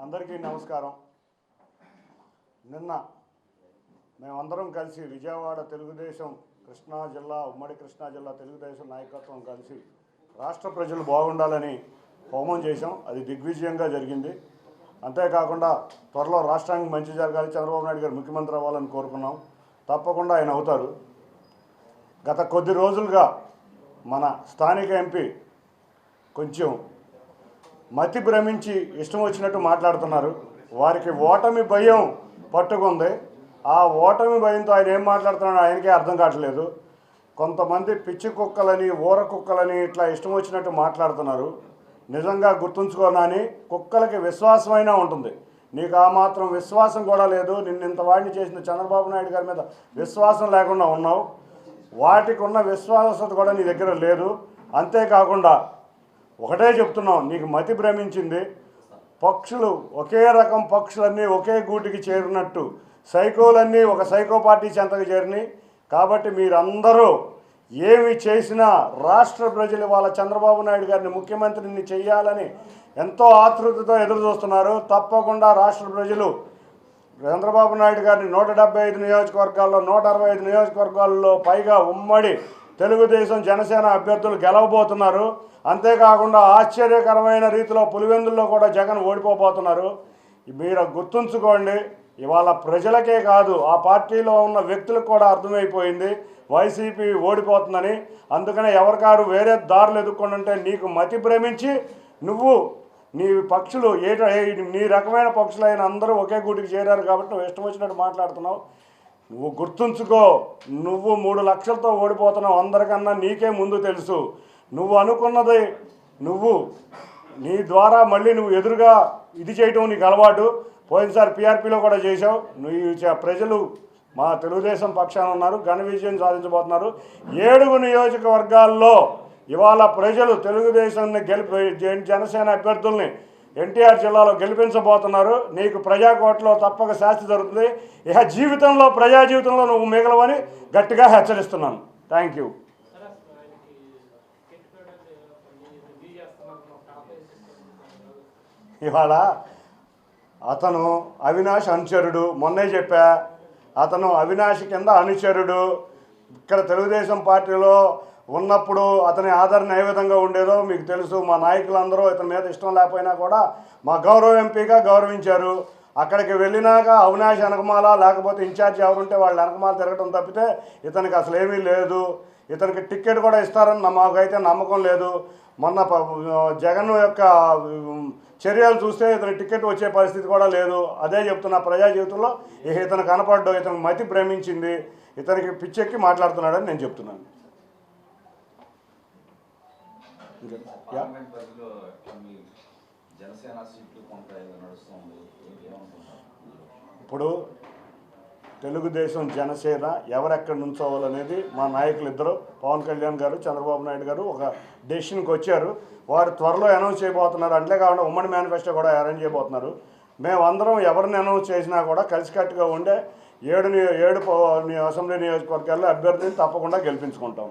అందరికీ నమస్కారం. నిన్న మేమందరం కలిసి విజయవాడ తెలుగుదేశం కృష్ణా జిల్లా ఉమ్మడి కృష్ణా జిల్లా తెలుగుదేశం నాయకత్వం కలిసి రాష్ట్ర ప్రజలు బాగుండాలని హోమం చేశాం. అది దిగ్విజయంగా జరిగింది. అంతేకాకుండా త్వరలో రాష్ట్రానికి మంచి జరగాలి, చంద్రబాబు నాయుడు గారు ముఖ్యమంత్రి అవ్వాలని కోరుకున్నాం. తప్పకుండా ఆయన అవుతారు. గత కొద్ది రోజులుగా మన స్థానిక ఎంపీ కొంచెం మతి భ్రమించి ఇష్టం వచ్చినట్టు మాట్లాడుతున్నారు. వారికి ఓటమి భయం పట్టుకుంది. ఆ ఓటమి భయంతో ఆయన ఏం మాట్లాడుతున్నాడో ఆయనకే అర్థం కావట్లేదు. కొంతమంది పిచ్చి కుక్కలని ఊర కుక్కలని ఇట్లా ఇష్టం వచ్చినట్టు మాట్లాడుతున్నారు. నిజంగా గుర్తుంచుకోనని కుక్కలకి విశ్వాసమైనా ఉంటుంది, నీకు ఆ మాత్రం విశ్వాసం కూడా లేదు. నిన్ను ఇంత వాడిని చేసిన చంద్రబాబు నాయుడు గారి మీద విశ్వాసం లేకుండా ఉన్నావు. వాటికి ఉన్న విశ్వాసత కూడా నీ దగ్గర లేదు. అంతేకాకుండా ఒకటే చెప్తున్నాం, నీకు మతి భ్రమించింది. పక్షులు ఒకే రకం పక్షులన్నీ ఒకే గూటికి చేరినట్టు సైకోలన్నీ ఒక సైకో పార్టీ చెంతకు చేరినాయి. కాబట్టి మీరందరూ ఏమి చేసినా రాష్ట్ర ప్రజలు వాళ్ళ చంద్రబాబు నాయుడు గారిని ముఖ్యమంత్రిని చేయాలని ఎంతో ఆతృతతో ఎదురు చూస్తున్నారు. తప్పకుండా రాష్ట్ర ప్రజలు చంద్రబాబు నాయుడు గారిని 175 నియోజకవర్గాల్లో 165 నియోజకవర్గాల్లో పైగా ఉమ్మడి తెలుగుదేశం జనసేన అభ్యర్థులు గెలవబోతున్నారు. అంతేకాకుండా ఆశ్చర్యకరమైన రీతిలో పులివెందుల్లో కూడా జగన్ ఓడిపోబోతున్నారు. మీరు గుర్తుంచుకోండి, ఇవాళ ప్రజలకే కాదు ఆ పార్టీలో ఉన్న వ్యక్తులకు కూడా అర్థమైపోయింది వైసీపీ ఓడిపోతుందని. అందుకనే ఎవరికారు వేరే దారులు ఎదుర్కొంటుంటే నీకు మతి భ్రమించి నువ్వు నీ పక్షులు నీ రకమైన పక్షులైన అందరూ ఒకే గూటికి చేరారు కాబట్టి నువ్వు ఇష్టం వచ్చినట్టు మాట్లాడుతున్నావు. నువ్వు గుర్తుంచుకో, నువ్వు 3 లక్షలతో ఓడిపోతున్నావు. అందరికన్నా నీకే ముందు తెలుసు. నువ్వు అనుకున్నది నువ్వు నీ ద్వారా మళ్ళీ నువ్వు ఎదురుగా ఇది చేయటం నీకు అలవాటు. పోయినసారి పీఆర్పీలో కూడా చేసావు. నువ్వు ప్రజలు మా తెలుగుదేశం పక్షాన ఉన్నారు, ఘన విజయం సాధించబోతున్నారు. 7 నియోజకవర్గాల్లో ఇవాళ ప్రజలు తెలుగుదేశాన్ని జనసేన అభ్యర్థుల్ని ఎన్టీఆర్ జిల్లాలో గెలిపించబోతున్నారు. నీకు ప్రజాకోట్లో తప్పక శాస్తి జరుగుతుంది. ఇక జీవితంలో ప్రజా జీవితంలో నువ్వు మిగలవని గట్టిగా హెచ్చరిస్తున్నాను. Thank you. ఇవాళ అతను అవినాష్ అనుచరుడు, మొన్నే చెప్పా, అతను అవినాష్ కింద అనుచరుడు. ఇక్కడ తెలుగుదేశం పార్టీలో ఉన్నప్పుడు అతని ఆదరణ ఏ విధంగా ఉండేదో మీకు తెలుసు. మా నాయకులందరూ ఇతని మీద ఇష్టం లేకపోయినా కూడా మా గౌరవ ఎంపీగా గౌరవించారు. అక్కడికి వెళ్ళినాక అవినాష్ వెనకమాల లేకపోతే ఇన్ఛార్జ్ ఎవరుంటే వాళ్ళు వెనకమాల తిరగటం తప్పితే ఇతనికి అసలు ఏమీ లేదు. ఇతనికి టికెట్ కూడా ఇస్తారని మాకైతే నమ్మకం లేదు. మొన్న జగన్ యొక్క చర్యలు చూస్తే ఇతని టికెట్ వచ్చే పరిస్థితి కూడా లేదు. అదే చెప్తున్నా, ప్రజా జీవితంలో ఇతను కనపడ్డు, ఇతనికి మతి భ్రమించింది, ఇతనికి పిచ్చెక్కి మాట్లాడుతున్నాడని నేను చెప్తున్నాను. ఇప్పుడు తెలుగుదేశం జనసేన ఎవరెక్కడ నుంచోవాలనేది మా నాయకులు ఇద్దరు, పవన్ కళ్యాణ్ గారు చంద్రబాబు నాయుడు గారు ఒక డెసిషన్కి వచ్చారు. వారు త్వరలో అనౌన్స్ చేయబోతున్నారు. అంటే కాకుండా ఉమ్మడి మేనిఫెస్టో కూడా అరేంజ్ చేయబోతున్నారు. మేమందరం ఎవరిని అనౌన్స్ చేసినా కూడా కలిసికట్టుగా ఉండే 7 అసెంబ్లీ నియోజకవర్గాల్లో అభ్యర్థిని తప్పకుండా గెలిపించుకుంటాం.